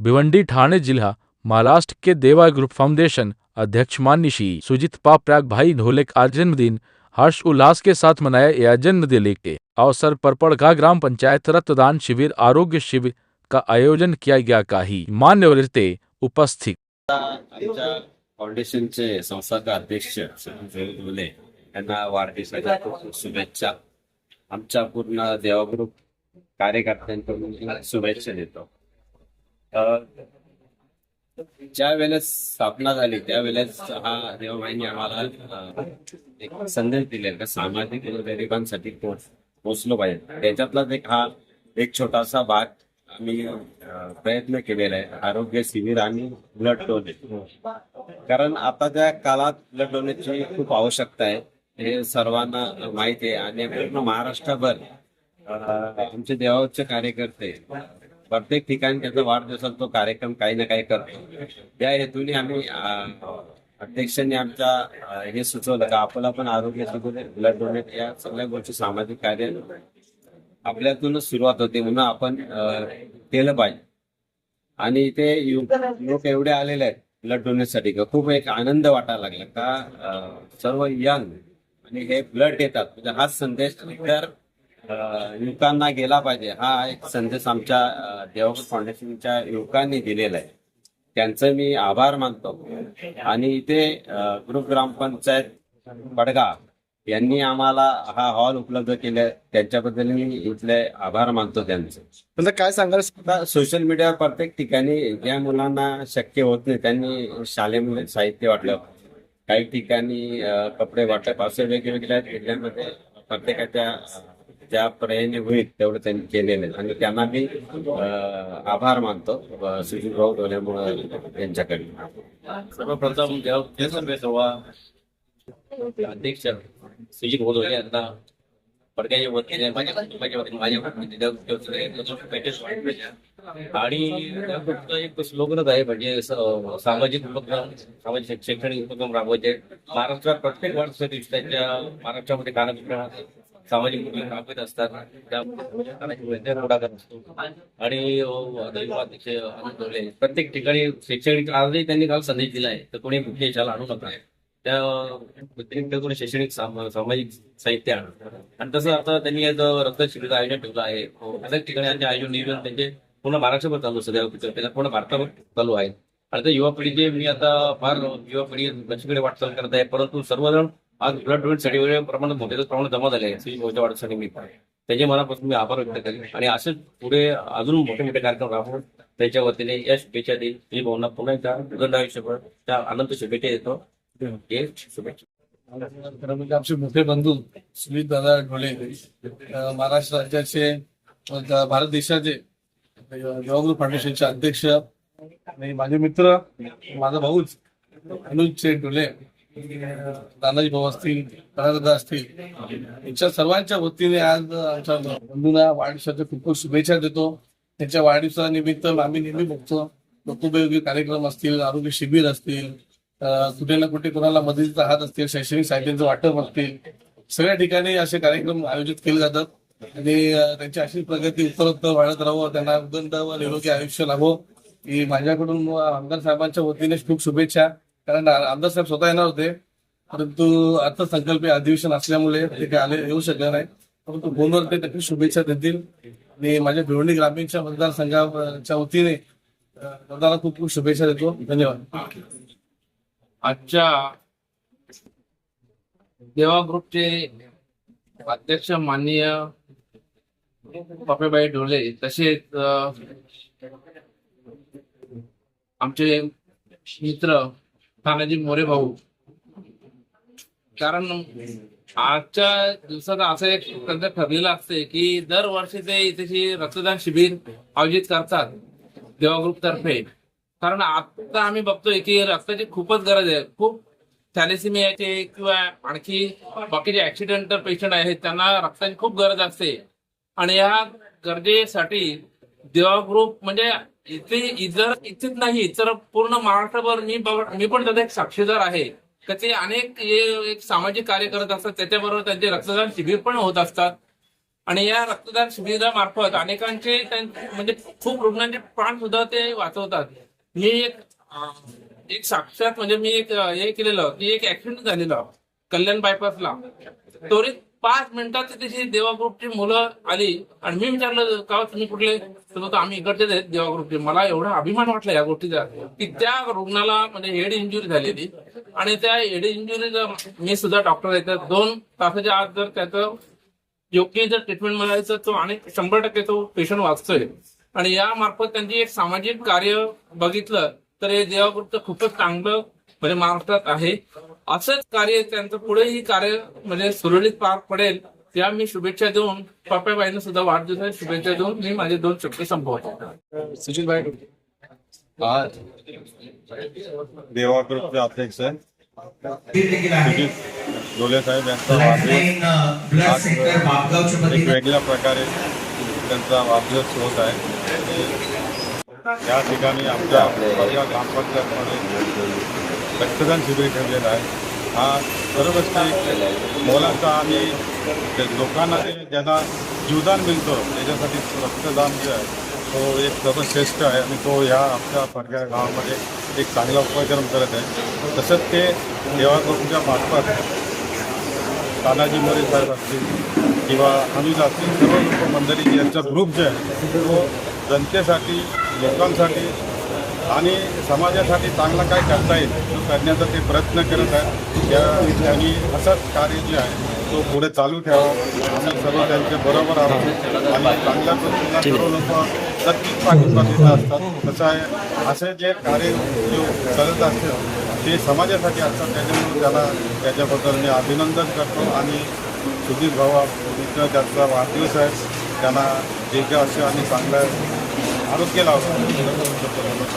भिवंडी ठाणे जिला महाराष्ट्र के देवा group foundation अध्यक्ष माननीय श्री सुजीत पापराग भाई ढोले का जन्मदिन हर्ष उल्लास के साथ मनाया। यह जन्मदिन के अवसर पर पड़गा ग्राम पंचायत रक्तदान शिविर आरोग्य शिविर का आयोजन किया गया। काही मान्यवर उपस्थित आमच्या फाउंडेशनचे संस्थापक अध्यक्ष सुजीत ढोले यांना वाढदिवसाच्या खूप शुभेच्छा। आमच्या पूर्ण देवा ग्रुप कार्यकर्त्यांकडून शुभेच्छा देतो। ज्या वेळेस स्थापना झाली त्यावेळेस हा देवाबाईंनी आम्हाला एक संदेश दिलेला का सामाजिक गरिबांसाठी पोचलो पाहिजे। त्याच्यातलाच एक छोटासा भाग आम्ही प्रयत्न केलेला आहे, आरोग्य शिबिर आणि ब्लड डोनेट। कारण आताच्या काळात ब्लड डोनेटची खूप आवश्यकता आहे, हे सर्वांना माहिती आहे। आणि पूर्ण महाराष्ट्रभर आमचे देवाचे कार्यकर्ते प्रत्येक ठिकाणी त्याचा वाढदिवसाचा तो कार्यक्रम काही ना काही करतो। त्या हेतूने आम्ही अध्यक्षांनी आमच्या हे सुचवलं का आपल्याला पण आरोग्य शिबिर ब्लड डोनेट या सगळ्या गोष्टी सामाजिक कार्य आपल्यातूनच सुरुवात होते म्हणून आपण केलं पाहिजे। आणि ते लोक एवढे आलेले आहेत ब्लड डोनेटसाठी का खूप एक आनंद वाटायला लागला का सर्व यंग आणि हे ब्लड देतात, म्हणजे हा संदेश इतर युवकांना गेला पाहिजे। हा एक संदेश आमच्या देवाग्रुप फाउंडेशनच्या युवकांनी दिलेला आहे, त्यांचं मी आभार मानतो। आणि इथे ग्रुप ग्रामपंचायत पडगा यांनी आम्हाला हा हॉल उपलब्ध केला, त्यांच्याबद्दल मी इथले आभार मानतो त्यांचे। म्हणजे काय सांगाल, सोशल मीडियावर प्रत्येक ठिकाणी ज्या मुलांना शक्य होत नाही त्यांनी शालेय साहित्य वाटलं, काही ठिकाणी कपडे वाटप, असे वेगवेगळ्या जिल्ह्यांमध्ये प्रत्येकाच्या ज्या पर्यायाने होईल तेवढं त्यांनी केलेलं आहे। आणि त्यांना मी आभार मानतो सुजीत भाऊ ढोलेमुळे यांच्याकडे। सर्वप्रथम अध्यक्ष सुजीत भाऊ ढोले यांना पडद्याच्या वतीने माझ्या आणि फक्त एक स्लोगनच आहे, म्हणजे सामाजिक उपक्रम, सामाजिक शैक्षणिक उपक्रम राबवायचे महाराष्ट्रात। प्रत्येक वर्षासाठी त्यांच्या महाराष्ट्रामध्ये कानाकोपऱ्यात सामाजिक उपक्रम राबवत असतात, त्या पुढाकार असतो। आणि अध्यक्ष आनंद ढोले प्रत्येक ठिकाणी शैक्षणिक, आजही त्यांनी काल संदेश दिला आहे तर कोणी मुख्य शाळा आणू नका, त्या व्यतिरिक्त कोणी शैक्षणिक सामाजिक साहित्य आणा। आणि तसं आता त्यांनी रक्त शिबिराचं आयोजन ठेवलं आहे, अनेक ठिकाणी त्यांचे आयोजन नियोजन त्यांचे पूर्ण महाराष्ट्रभर चालू सध्या पूर्ण भारताभर चालू आहे। आणि त्या युवा पिढीचे मी आता फार युवा पिढी लक्ष्मीकडे वाटचाल करत आहे, परंतु सर्वजण आज ब्लड डोनेटसाठी वेगवेगळ्या प्रमाणात मोठ्या प्रमाणात जमा झाले आहे। सुजीत भाऊच्या वाढदिवसासाठी मी त्याचे मनापासून मी आभार व्यक्त करेन आणि असेच पुढे अजून मोठे मोठे कार्यक्रम राबवून त्याच्या वतीने या शुभेच्छा देईल। सुजीत भाऊंना पुन्हा एकदा उदंड आयुष्यभर त्या आनंद शुभेच्छा देतो। म्हणजे आमचे मोठे बंधू सुनील दादा ढोले, महाराष्ट्र राज्याचे, भारत देशाचे देवा ग्रुप फाउंडेशनचे अध्यक्ष आणि माझे मित्र, माझा भाऊच अनुज ढोले, दादाजी भाऊ असतील, दादा असतील, यांच्या सर्वांच्या वतीने आज आमच्या बंधूंना वाढदिवसाच्या खूप खूप शुभेच्छा देतो। त्यांच्या वाढदिवसानिमित्त आम्ही नेहमी बघतो वेगवेगळे कार्यक्रम असतील, आरोग्य शिबिर असतील, कुठे ना कुठे कोणाला मदतीचा हात असतील, शैक्षणिक साहित्याचं वाटप असतील, सगळ्या ठिकाणी असे कार्यक्रम आयोजित केले जातात। आणि त्यांची अशी प्रगती उत्तरोत्तर वाढत राहावं, त्यांना उदंड व निरोगी आयुष्य लाभो ही माझ्याकडून आमदार साहेबांच्या वतीने खूप शुभेच्छा। कारण आमदार साहेब स्वतः येणार होते, परंतु अर्थसंकल्पीय अधिवेशन असल्यामुळे ते काही येऊ शकले नाही, परंतु फोनवर ते नक्की शुभेच्छा देतील। आणि माझ्या भिवंडी ग्रामीणच्या मतदारसंघाच्या वतीने मतदारांना खूप खूप शुभेच्छा देतो। धन्यवाद। आजच्या देवा ग्रुपचे अध्यक्ष माननीय बापेबाई ढोले, तसेच आमचे मित्र तानाजी मोरे भाऊ, कारण आजच्या दिवसात असं एक त्यांचं ठरलेलं असते की दरवर्षी ते इथे रक्तदान शिबिर आयोजित करतात देवा ग्रुप तर्फे। कारण आता आम्ही बघतोय की रक्ताची खूपच गरज आहे, खूप थॅलेसिमियाचे किंवा आणखी बाकीचे ऍक्सिडेंटल पेशंट आहेत त्यांना रक्ताची खूप गरज असते। आणि या गरजेसाठी देवा ग्रुप म्हणजे इथेच नाही तर पूर्ण महाराष्ट्रभर मी पण त्याचा एक साक्षीदार आहे का ते अनेक एक सामाजिक कार्य करत असतात, त्याच्याबरोबर त्यांचे रक्तदान शिबिर पण होत असतात। आणि या रक्तदान शिबिरामार्फत अनेकांचे म्हणजे खूप रुग्णांचे प्राण सुद्धा ते वाचवतात. मी एक साक्षात म्हणजे मी एक हे केलेलं की एक ऍक्सिडेंट झालेलं कल्याण बायपासला. त्वरित 5 मिनिटात तिथे देवा ग्रुपची मुलं आली आणि मी विचारलं का तुम्ही कुठले, तर म्हणतो आम्ही इकडचेच आहेत देवा ग्रुपचे. मला एवढा अभिमान वाटला या गोष्टीचा की त्या रुग्णाला म्हणजे हेड इंजुरी झालेली आणि त्या हेड इंजुरीला मी सुद्धा डॉक्टर आहे, तर 2 तासाच्या आत जर त्याचं योग्य जर ट्रीटमेंट मिळायचं तो आणि 100% तो पेशंट वाचतोय. आणि या मार्फत त्यांची एक सामाजिक कार्य बघितलं तर हे देवा ग्रुपचं खूपच चांगलं म्हणजे महाराष्ट्रात आहे. असंच कार्य त्यांचं पुढेही कार्य म्हणजे सुरळीत पार पडेल या मी शुभेच्छा देऊन पप्प्याबाईंना सुद्धा वाढदिवसाच्या शुभेच्छा देऊन मी माझे 2 शब्द संपवतो. सुजित भाई आज देवा ग्रुपचे अध्यक्ष सुजित डोले साहेब यांचा वाढदिवस आज एक वेगळ्या प्रकारे त्यांचा वाढदिवस होत आहे. या ठिकाणी आमच्या परिवार ग्रामपंचायतमध्ये रक्तदान शिबिर ठेवलेलं आहे. हा सर्वच मोलाचा आणि लोकांना ज्यांना जीवदान मिळतं त्याच्यासाठी रक्तदान जे आहे तो एक सर्वश्रेष्ठ आहे आणि तो ह्या आमच्या परग्या गावामध्ये एक चांगला उपक्रम करत आहे. तसंच ते देवा ग्रुपच्या मार्फत तानाजी मोरे साहेब असतील किंवा अनिल असतील सर्व लोक मंडळी यांचा ग्रुप जे आहे तो जनतेसाठी लोकांसाठी आणि समाजासाठी चांगला काय करता येईल तो करण्याचा ते प्रयत्न करत आहेत. आणि असंच कार्य जे आहे तो पुढे चालू ठेवा. आम्ही सर्व त्यांच्या बरोबर आहोत आणि चांगल्या पद्धतीनं सर्व लोक नक्कीच पाठिंबा देत असतात. कसं आहे असे जे कार्य जो करत असते ते समाजासाठी असतात. त्याच्यामुळे त्याला त्याच्याबद्दल मी अभिनंदन करतो आणि सुधीर भावा ज्यांचा वाढदिवस आहे त्यांना दीर्घ आयुष्य आणि चांगलं आरोग्य लावतो.